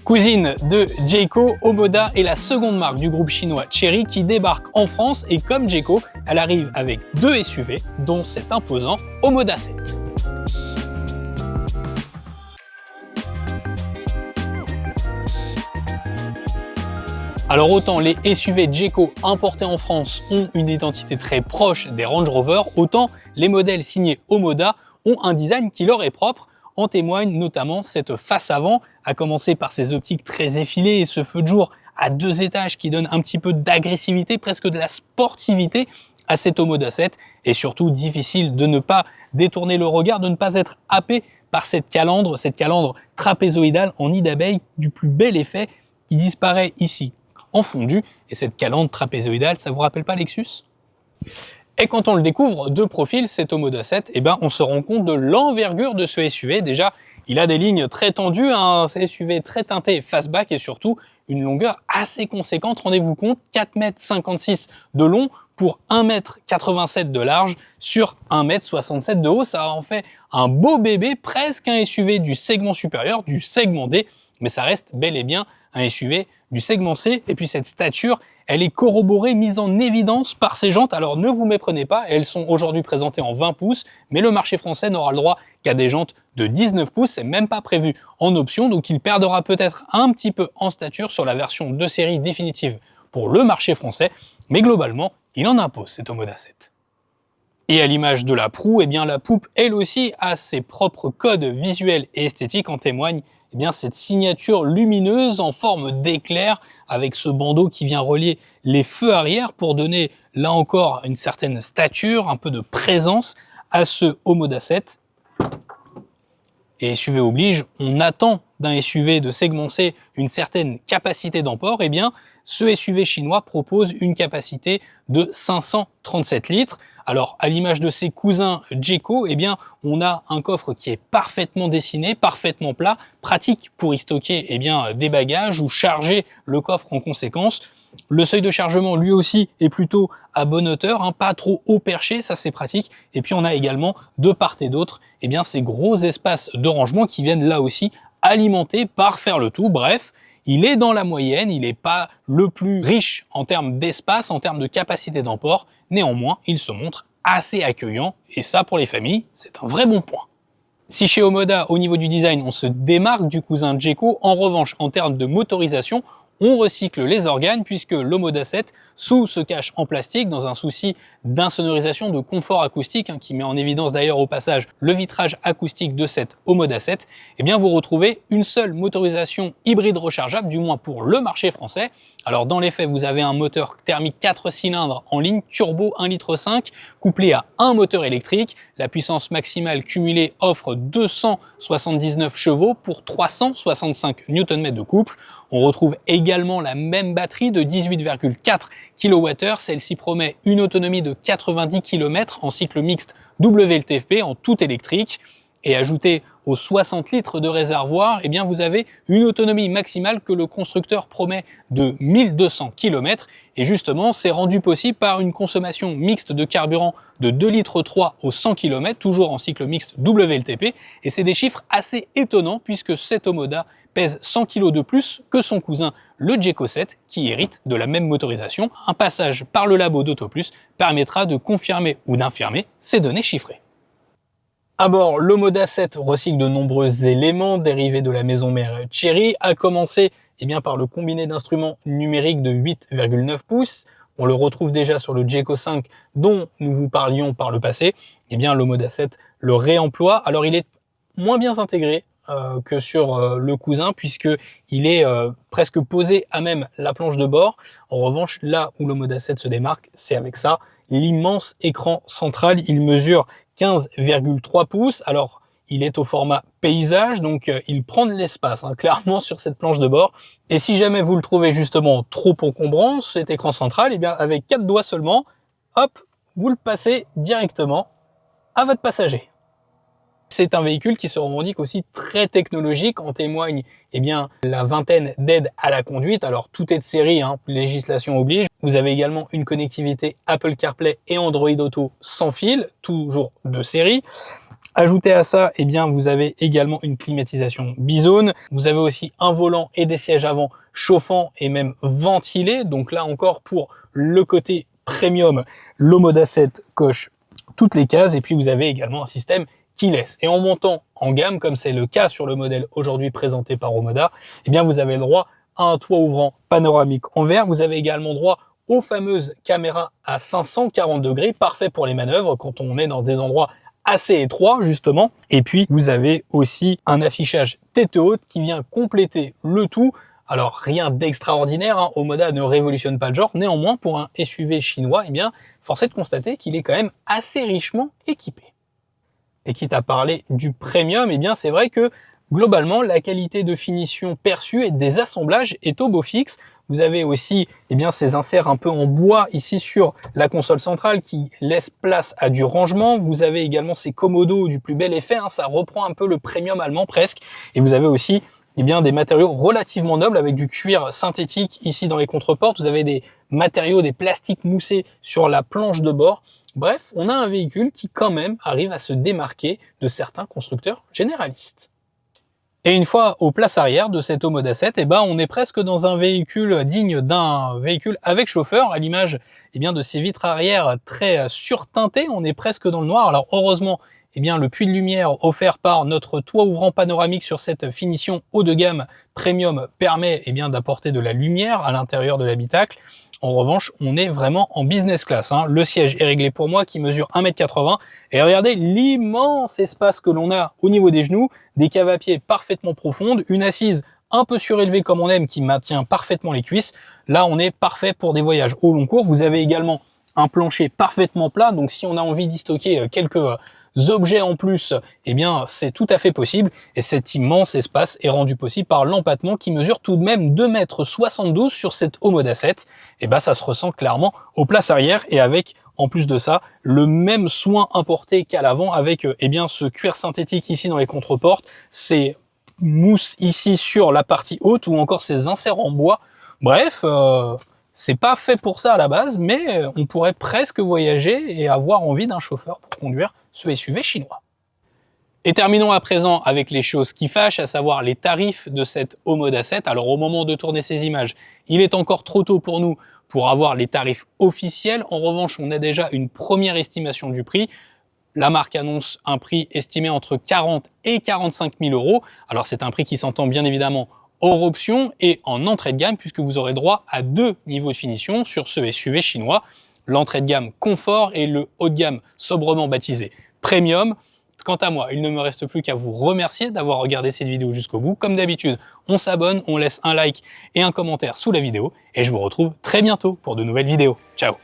Cousine de Jayco, Omoda est la seconde marque du groupe chinois Chery qui débarque en France et comme Jayco, elle arrive avec deux SUV, dont cet imposant Omoda 7. Alors autant les SUV Jayco importés en France ont une identité très proche des Range Rover, autant les modèles signés Omoda ont un design qui leur est propre. En témoigne notamment cette face avant, à commencer par ses optiques très effilées et ce feu de jour à 2 étages qui donne un petit peu d'agressivité, presque de la sportivité à cet Omoda 7, et surtout difficile de ne pas détourner le regard, de ne pas être happé par cette calandre trapézoïdale en nid d'abeille du plus bel effet qui disparaît ici en fondu. Et cette calandre trapézoïdale, ça vous rappelle pas Lexus ? Et quand on le découvre de profil, cet Omoda 7, on se rend compte de l'envergure de ce SUV. Déjà, il a des lignes très tendues, un SUV très teinté fastback et surtout une longueur assez conséquente. Rendez-vous compte, 4,56 m de long pour 1,87 m de large sur 1,67 m de haut. Ça en fait un beau bébé, presque un SUV du segment supérieur, du segment D, mais ça reste bel et bien un SUV du segment C. Et puis cette stature, elle est corroborée, mise en évidence par ses jantes. Alors ne vous méprenez pas, elles sont aujourd'hui présentées en 20 pouces, mais le marché français n'aura le droit qu'à des jantes de 19 pouces, c'est même pas prévu en option, donc il perdra peut-être un petit peu en stature sur la version de série définitive pour le marché français, mais globalement, il en impose cet Omoda 7. Et à l'image de la proue, la poupe, elle aussi, a ses propres codes visuels et esthétiques. En témoigne cette signature lumineuse en forme d'éclair avec ce bandeau qui vient relier les feux arrière pour donner là encore une certaine stature, un peu de présence à ce Omoda 7. Et SUV oblige, on attend d'un SUV de segment C une certaine capacité d'emport. Ce SUV chinois propose une capacité de 537 litres. Alors, à l'image de ses cousins Jayco, on a un coffre qui est parfaitement dessiné, parfaitement plat, pratique pour y stocker des bagages ou charger le coffre en conséquence. Le seuil de chargement, lui aussi, est plutôt à bonne hauteur, pas trop haut perché, ça c'est pratique. Et puis on a également, de part et d'autre, ces gros espaces de rangement qui viennent là aussi alimenter, parfaire le tout. Bref, il est dans la moyenne, il n'est pas le plus riche en termes d'espace, en termes de capacité d'emport. Néanmoins, il se montre assez accueillant, et ça pour les familles, c'est un vrai bon point. Si chez Omoda, au niveau du design, on se démarque du cousin Jayco, en revanche, en termes de motorisation, on recycle les organes puisque l'Omoda 7 se cache en plastique dans un souci d'insonorisation, de confort acoustique, qui met en évidence d'ailleurs au passage le vitrage acoustique de cet Omoda 7. Vous retrouvez une seule motorisation hybride rechargeable, du moins pour le marché français. Alors dans les faits, vous avez un moteur thermique 4 cylindres en ligne turbo 1,5 litre couplé à un moteur électrique. La puissance maximale cumulée offre 279 chevaux pour 365 Nm de couple. On retrouve également la même batterie de 18,4 kWh. Celle-ci promet une autonomie de 90 km en cycle mixte WLTP en tout électrique. Et ajouté aux 60 litres de réservoir, vous avez une autonomie maximale que le constructeur promet de 1200 km. Et justement, c'est rendu possible par une consommation mixte de carburant de 2,3 litres au 100 km, toujours en cycle mixte WLTP. Et c'est des chiffres assez étonnants puisque cet Omoda pèse 100 kg de plus que son cousin le Jayco 7 qui hérite de la même motorisation. Un passage par le labo d'AutoPlus permettra de confirmer ou d'infirmer ces données chiffrées. À bord, l'Omoda 7 recycle de nombreux éléments dérivés de la maison mère Chery, à commencer par le combiné d'instruments numériques de 8,9 pouces. On le retrouve déjà sur le Jayco 5 dont nous vous parlions par le passé. L'Omoda 7 le réemploie. Alors il est moins bien intégré que sur le cousin puisqu'il est presque posé à même la planche de bord. En revanche, là où l'Omoda 7 se démarque, c'est avec ça, l'immense écran central. Il mesure 15,3 pouces. Alors, il est au format paysage, donc il prend de l'espace, clairement, sur cette planche de bord. Et si jamais vous le trouvez justement trop encombrant, cet écran central, avec 4 doigts seulement, hop, vous le passez directement à votre passager. C'est un véhicule qui se revendique aussi très technologique, en témoigne la vingtaine d'aides à la conduite. Alors tout est de série, législation oblige. Vous avez également une connectivité Apple CarPlay et Android Auto sans fil, toujours de série. Ajouté à ça, eh bien, vous avez également une climatisation bizone. Vous avez aussi un volant et des sièges avant chauffants et même ventilés. Donc là encore, pour le côté premium, l'Omoda 7 coche toutes les cases. Et puis vous avez également un système keyless. Et en montant en gamme, comme c'est le cas sur le modèle aujourd'hui présenté par Omoda, eh bien, vous avez le droit à un toit ouvrant panoramique en verre. Vous avez également droit aux fameuses caméras à 540 degrés, parfait pour les manœuvres quand on est dans des endroits assez étroit justement. Et puis vous avez aussi un affichage tête haute qui vient compléter le tout. Alors rien d'extraordinaire, hein. Omoda ne révolutionne pas le genre, néanmoins pour un SUV chinois, eh bien force est de constater qu'il est quand même assez richement équipé. Et quitte à parler du premium, eh bien c'est vrai que globalement la qualité de finition perçue et des assemblages est au beau fixe. Vous avez aussi ces inserts un peu en bois ici sur la console centrale qui laissent place à du rangement. Vous avez également ces commodos du plus bel effet, hein, ça reprend un peu le premium allemand presque. Et vous avez aussi des matériaux relativement nobles avec du cuir synthétique ici dans les contreportes. Vous avez des matériaux, des plastiques moussés sur la planche de bord. Bref, on a un véhicule qui quand même arrive à se démarquer de certains constructeurs généralistes. Et une fois aux places arrière de cette Omoda 7, on est presque dans un véhicule digne d'un véhicule avec chauffeur, à l'image de ces vitres arrière très surteintées. On est presque dans le noir. Alors heureusement, le puits de lumière offert par notre toit ouvrant panoramique sur cette finition haut de gamme premium permet d'apporter de la lumière à l'intérieur de l'habitacle. En revanche, on est vraiment en business class, hein. Le siège est réglé pour moi qui mesure 1,80 m et regardez l'immense espace que l'on a au niveau des genoux, des caves à pied parfaitement profondes, une assise un peu surélevée comme on aime qui maintient parfaitement les cuisses. Là, on est parfait pour des voyages au long cours. Vous avez également un plancher parfaitement plat, donc si on a envie d'y stocker quelques objets en plus, c'est tout à fait possible. Et cet immense espace est rendu possible par l'empattement qui mesure tout de même 2,72 m sur cette Omoda 7. Ça se ressent clairement aux places arrière et avec, en plus de ça, le même soin importé qu'à l'avant avec ce cuir synthétique ici dans les contreportes, ces mousses ici sur la partie haute ou encore ces inserts en bois. Bref, c'est pas fait pour ça à la base, mais on pourrait presque voyager et avoir envie d'un chauffeur pour conduire ce SUV chinois. Et terminons à présent avec les choses qui fâchent, à savoir les tarifs de cette Omoda 7. Alors au moment de tourner ces images, il est encore trop tôt pour nous pour avoir les tarifs officiels. En revanche, on a déjà une première estimation du prix. La marque annonce un prix estimé entre 40 et 45 000 euros. Alors c'est un prix qui s'entend bien évidemment hors option et en entrée de gamme puisque vous aurez droit à 2 niveaux de finition sur ce SUV chinois. L'entrée de gamme confort et le haut de gamme sobrement baptisé premium. Quant à moi, il ne me reste plus qu'à vous remercier d'avoir regardé cette vidéo jusqu'au bout. Comme d'habitude, on s'abonne, on laisse un like et un commentaire sous la vidéo et je vous retrouve très bientôt pour de nouvelles vidéos. Ciao!